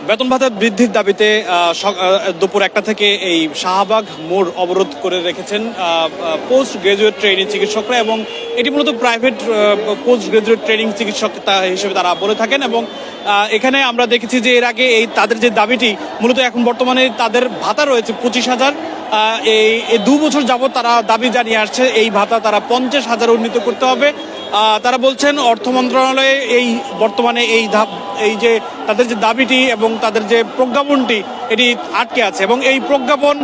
বেতন ভাতা বৃদ্ধির দাবিতে দুপুর 1টা থেকে এই শাহবাগ মোড় অবরোধ করে রেখেছেন পোস্ট গ্রাজুয়েট ট্রেনিং চিকিৎসকরা, এবং এটি মূলত প্রাইভেট পোস্ট গ্রাজুয়েট ট্রেনিং চিকিৎসক হিসেবে তারা বলে থাকেন। এবং এখানে আমরা দেখেছি যে এর আগে এই তাদের যে দাবিটি মূলত এখন বর্তমানে তাদের ভাতা রয়েছে 25,000, এই 2 বছর যাবত তারা দাবি জানিয়ে আসছে এই ভাতা তারা 50,000 উন্নীত করতে হবে। তারা বলছেন অর্থ মন্ত্রণালয়ে এই বর্তমানে এই যে তাদের যে দাবিটি এবং তাদের যে প্রজ্ঞাপনটি এটি আটকে আছে, এবং এই প্রজ্ঞাপন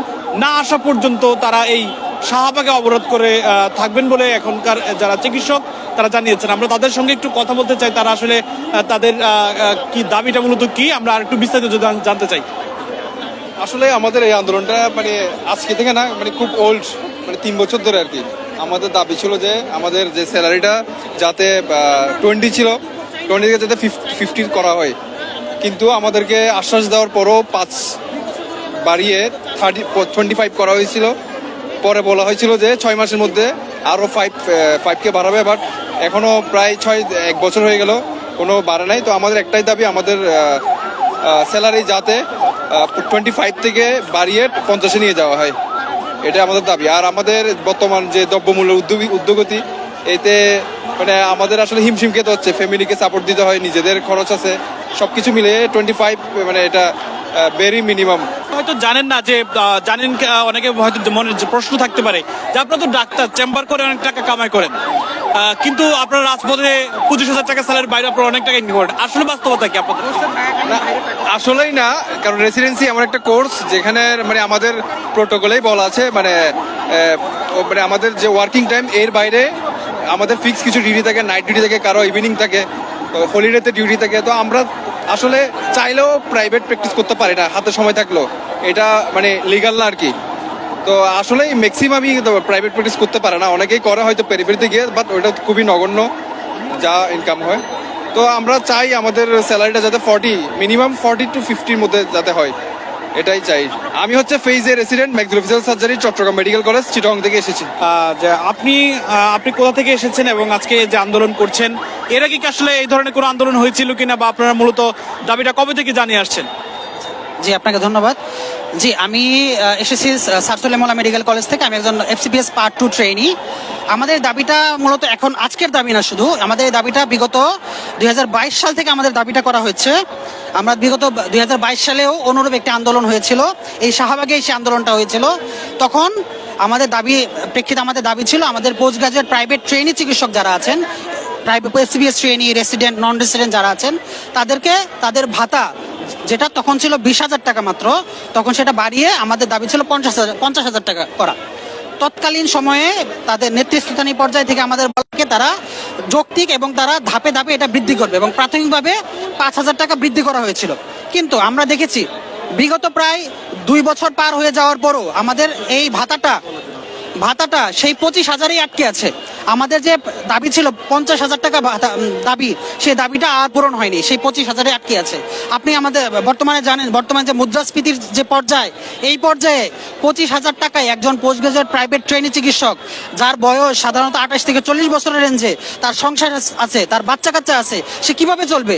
না আসা পর্যন্ত তারা এই শাহবাগে অবরোধ করে থাকবেন বলে এখনকার যারা চিকিৎসক তারা জানিয়েছেন। আমরা তাদের সঙ্গে একটু কথা বলতে চাই, তারা আসলে তাদের কি দাবিটা মূলত কি আমরা আর একটু বিস্তারিত জানতে চাই। আসলে আমাদের এই আন্দোলনটা মানে আজকে থেকে না, মানে খুব ওল্ড, মানে 3 বছর ধরে আর কি। আমাদের দাবি ছিল যে আমাদের যে স্যালারিটা যাতে 20 ছিল, 20 থেকে যাতে 50 করা হয়, কিন্তু আমাদেরকে আশ্বাস দেওয়ার পরও 5 বাড়িয়ে 25 করা হয়েছিল। পরে বলা হয়েছিল যে 6 মাসের মধ্যে আরও 5কে বাড়াবে, বাট এখনও প্রায় 1 বছর হয়ে গেল, কোনো বাড়ে নাই। তো আমাদের একটাই দাবি, আমাদের স্যালারি যাতে 25 থেকে বাড়িয়ে 50-এ নিয়ে যাওয়া হয়, এটা আমাদের দাবি। আর আমাদের বর্তমান যে দ্রব্যমূল্যের উদ্যোগতি, এতে মানে আমাদের আসলে হিমশিম খেতে হচ্ছে, ফ্যামিলিকে সাপোর্ট দিতে হয়, নিজেদের খরচ আছে, সবকিছু মিলিয়ে 25 মানে এটা ভেরি মিনিমাম। হয়তো জানেন না যে জানেন, অনেকে হয়তো মনে প্রশ্ন থাকতে পারে যে আপনারা তো ডাক্তার, চেম্বার করে অনেক টাকা কামাই করেন, কিন্তু আপনারা রাজপথে 25,000 টাকা স্যালারির বাইরে আপনারা অনেক টাকা ইনকাম করেন, আসলে বাস্তবতা কি আপনাদের? আসলেই না, কারণ রেসিডেন্সি এমন একটা কোর্স যেখানে মানে আমাদের প্রোটোকলেই বলা আছে, মানে আমাদের যে ওয়ার্কিং টাইম এর বাইরে আমাদের ফিক্স কিছু ডিউটি থাকে, নাইট ডিউটি থাকে, কারো ইভিনিং থাকে, হলিডেতে ডিউটি থাকে। তো আমরা আসলে চাইলেও প্রাইভেট প্র্যাকটিস করতে পারি না, হাতে সময় থাকলেও, এটা মানে লিগাল না আর কি। তো আসলে ম্যাক্সিমামই প্রাইভেট প্র্যাকটিস করতে পারে না, অনেকেই করে হয়তো পেরিফেরিতে গিয়ে, বাট ওইটা খুবই নগণ্য যা ইনকাম হয়। তো আমরা চাই আমাদের স্যালারিটা যাতে মিনিমাম 40 to 50-র মধ্যে যাতে হয়, এটাই চাই। আমি হচ্ছে ফেইজের resident, maxillofacial surgery, Chattogram medical college, Chittagong থেকে এসেছি। যে আপনি কোথা থেকে এসেছেন এবং আজকে যে আন্দোলন করছেন, এর আগে কি আসলে এই ধরনের কোনো আন্দোলন হয়েছিল কিনা, বা আপনারা মূলত দাবিটা কবে থেকে জানিয়ে আসছেন? জি, আপনাকে ধন্যবাদ। জি, আমি এসেছি সারসুলেমোলা মেডিকেল কলেজ থেকে। আমি একজন FCPS পার্ট 2 ট্রেনি। আমাদের দাবিটা মূলত এখন আজকের দাবি না, শুধু আমাদের এই দাবিটা বিগত 2022 সাল থেকে আমাদের দাবিটা করা হচ্ছে। আমরা বিগত 2022 সালেও অনুরূপ একটি আন্দোলন হয়েছিল, এই শাহবাগে সেই আন্দোলনটা হয়েছিল। তখন আমাদের আমাদের দাবি ছিল আমাদের পোস্ট গ্রাজুয়েট প্রাইভেট ট্রেনি চিকিৎসক যারা আছেন, private FCPS trainee, resident, non resident যারা আছেন, তাদেরকে তাদের ভাতা যেটা তখন ছিল 20,000 টাকা মাত্র, তখন সেটা বাড়িয়ে আমাদের দাবি ছিল 50,000 টাকা করা। তৎকালীন সময়ে তাদের নেতৃস্থানীয় পর্যায় থেকে আমাদের বলকে তারা যৌক্তিক এবং তারা ধাপে ধাপে এটা বৃদ্ধি করবে, এবং প্রাথমিকভাবে 5,000 টাকা বৃদ্ধি করা হয়েছিল। কিন্তু আমরা দেখেছি বিগত প্রায় 2 বছর পার হয়ে যাওয়ার পরও আমাদের এই ভাতাটা সেই 25,000-ই আটকে আছে। আমাদের যে দাবি ছিল 50,000 টাকা দাবি, সেই দাবিটা আর পূরণ হয়নি, সেই 25,000-এ আটকে আছে। আপনি আমাদের বর্তমানে জানেন, বর্তমানে যে মুদ্রাস্ফীতির যে পর্যায়, এই পর্যায়ে 25,000 টাকায় একজন পোস্ট গ্রাজুয়েট প্রাইভেট ট্রেনি চিকিৎসক, যার বয়স সাধারণত 28 থেকে 40 বছরের রেঞ্জে, তার সংসার আছে, তার বাচ্চা কাচ্চা আছে, সে কিভাবে চলবে?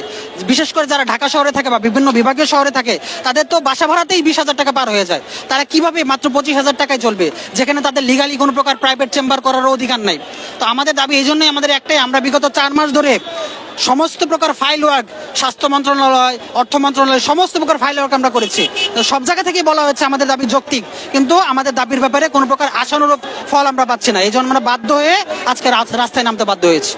বিশেষ করে যারা ঢাকা শহরে থাকে বা বিভিন্ন বিভাগীয় শহরে থাকে, তাদের তো বাসা ভাড়াতেই 20,000 টাকা পার হয়ে যায়। তারা কিভাবে মাত্র 25,000 টাকায় চলবে, যেখানে তাদের লিগালি কোনো প্রকার প্রাইভেট চেম্বার করারও অধিকার নাই? তো আমাদের দাবি এই জন্যই, আমাদের একটাই, আমরা বিগত 4 মাস ধরে সমস্ত প্রকার ফাইল ওয়ার্ক, স্বাস্থ্য মন্ত্রণালয়, অর্থ মন্ত্রণালয়, সমস্ত প্রকার ফাইল ওয়ার্ক আমরা করেছি। তো সব জায়গা থেকেই বলা হয়েছে আমাদের দাবি যৌক্তিক, কিন্তু আমাদের দাবির ব্যাপারে কোনো প্রকার আশানুরূপ ফল আমরা পাচ্ছি না। এই জন্য আমরা বাধ্য হয়ে আজকে রাস্তায় নামতে বাধ্য হয়েছি।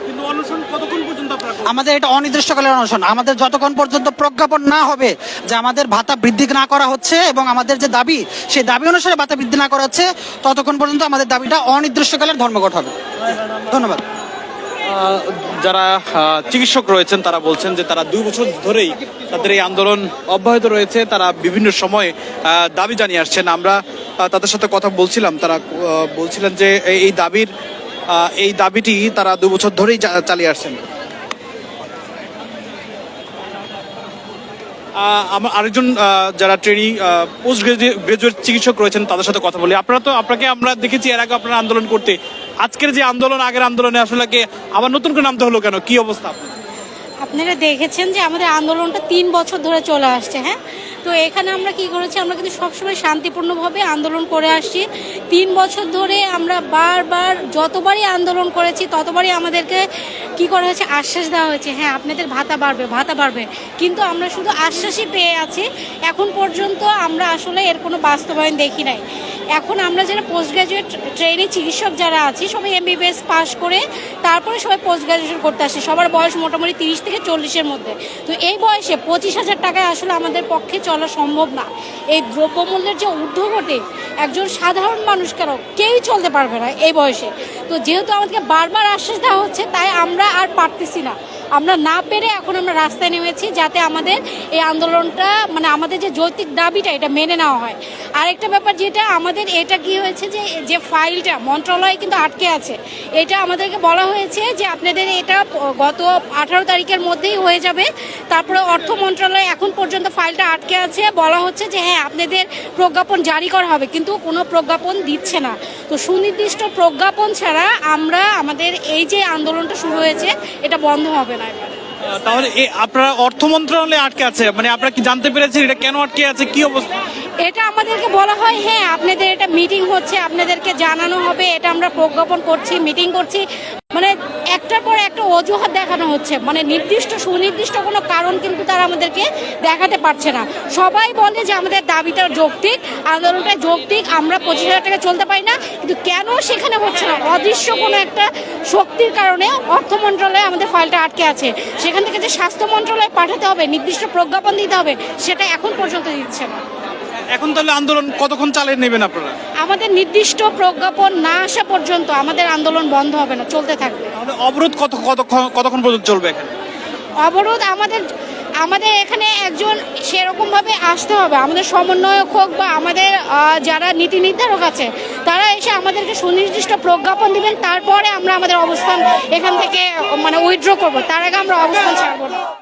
আমাদের এটা অনির্দিষ্টকালের অনশন, আমাদের যতক্ষণ পর্যন্ত প্রজ্ঞাপন না হবে যে আমাদের ভাতা বৃদ্ধি না করা হচ্ছে এবং আমাদের যে দাবি, সেই দাবি অনুসারে ভাতা বৃদ্ধি না করা হচ্ছে, ততক্ষণ পর্যন্ত আমাদের দাবিটা অনির্দিষ্টকালের ধর্মঘট হবে। ধন্যবাদ। যারা চিকিৎসক রয়েছেন তারা বলছেন যে তারা 2 বছর ধরেই তাদের এই আন্দোলন অব্যাহত রয়েছে, তারা বিভিন্ন সময়ে দাবি জানিয়ে আসছেন। আমরা তাদের সাথে কথা বলছিলাম, তারা বলছিলেন যে এই দাবিটি তারা 2 বছর ধরেই চালিয়ে আসছেন। আমার আরেকজন যারা ট্রেনি পোস্ট গ্রাজুয়েট চিকিৎসক রয়েছেন তাদের সাথে কথা বলি। আপনাকে আমরা দেখেছি এর আগে আপনারা আন্দোলন করতে, আজকের যে আন্দোলন, আগের আন্দোলনে আসলে আবার নতুন করে নামতে হলো কেন, কি অবস্থা? আপনারা দেখেছেন যে আমাদের আন্দোলনটা 3 বছর ধরে চলে আসছে, হ্যাঁ। তো এখানে আমরা কি করেছি, আমরা কিন্তু সবসময় শান্তিপূর্ণভাবে আন্দোলন করে আসছি। 3 বছর ধরে আমরা বারবার যতবারই আন্দোলন করেছি ততবারই আমাদেরকে কি করা হয়েছে, আশ্বাস দেওয়া হয়েছে, হ্যাঁ আপনাদের ভাতা বাড়বে। কিন্তু আমরা শুধু আশ্বাসই পেয়ে আছি, এখন পর্যন্ত আমরা আসলে এর কোনো বাস্তবায়ন দেখি নাই। এখন আমরা যারা পোস্ট গ্রাজুয়েট ট্রেনি চিকিৎসক যারা আছি সবাই MBBS পাস করে তারপরে সবাই পোস্ট গ্রাজুয়েশন করতে আসে। সবার বয়স মোটামুটি 30 থেকে 40-এর মধ্যে। তো এই বয়সে 25,000 টাকায় আসলে আমাদের পক্ষে চলা সম্ভব না। এই দ্রব্যমূল্যের যে ঊর্ধ্বগতি, একজন সাধারণ মানুষ কেউই চলতে পারবে না এই বয়সে। তো যেহেতু আমাদেরকে বারবার আশ্বাস দেওয়া হচ্ছে, তাই আমরা আর পারতেছি না। আমরা না পেরে এখন আমরা রাস্তায় নেমেছি যাতে আমাদের এই আন্দোলনটা মানে আমাদের যে যৌক্তিক দাবিটা এটা মেনে নেওয়া হয়। আরেকটা ব্যাপার যেটা আমাদের এটা কি হয়েছে যে ফাইলটা মন্ত্রণালয়ে কিন্তু আটকে আছে, এটা আমাদেরকে বলা হয়েছে যে আপনাদের এটা গত 18 তারিখের মধ্যেই হয়ে যাবে। তারপরে অর্থ মন্ত্রণালয় এখন পর্যন্ত ফাইলটা আটকে আছে, বলা হচ্ছে যে হ্যাঁ আপনাদের প্রজ্ঞাপন জারি করা হবে, কিন্তু কোনো প্রজ্ঞাপন দিচ্ছে না। তো সুনির্দিষ্ট প্রজ্ঞাপন ছাড়া আমরা আমাদের এই যে আন্দোলনটা শুরু হয়েছে এটা বন্ধ হবে না। তাহলে আপনারা অর্থ মন্ত্রণালয়ে আটকে আছে, মানে আপনারা কি জানতে পেরেছেন এটা কেন আটকে আছে, কি অবস্থা? এটা আমাদেরকে বলা হয় হ্যাঁ আপনাদের এটা মিটিং হচ্ছে, আপনাদেরকে জানানো হবে, এটা আমরা প্রজ্ঞাপন করছি, মিটিং করছি, মানে একটার পর একটা অজুহাত দেখানো হচ্ছে, মানে সুনির্দিষ্ট কোনো কারণ কিন্তু তারা আমাদেরকে দেখাতে পারছে না। সবাই বলে যে আমাদের দাবিটা যৌক্তিক, আন্দোলনটা যৌক্তিক, আমরা 25,000 টাকা চলতে পারি না, কিন্তু কেন সেখানে হচ্ছে না, অদৃশ্য কোনো একটা শক্তির কারণে অর্থ মন্ত্রণালয়ে আমাদের ফাইলটা আটকে আছে। সেখান থেকে যে স্বাস্থ্য মন্ত্রণালয়ে পাঠাতে হবে, নির্দিষ্ট প্রজ্ঞাপন দিতে হবে, সেটা এখন পর্যন্ত দিচ্ছে না। এখন তাহলে আন্দোলন কতক্ষণ চালিয়ে নেবেন আপনারা? আমাদের নির্দিষ্ট প্রজ্ঞাপন না আসা পর্যন্ত আমাদের আন্দোলন বন্ধ হবে না, চলতে থাকবে। তাহলে অবরোধ কতক্ষণ পর্যন্ত চলবে এখানে? অবরোধ আমাদের এখানে একজন সেরকম ভাবে আসতে হবে, আমাদের সমন্বয়ক হোক বা আমাদের যারা নীতি নির্ধারক আছে তারা এসে আমাদেরকে সুনির্দিষ্ট প্রজ্ঞাপন দিবেন, তারপরে আমরা আমাদের অবস্থান এখান থেকে মানে উইথড্র করবো, তার আগে আমরা অবস্থান ছাড়বো না।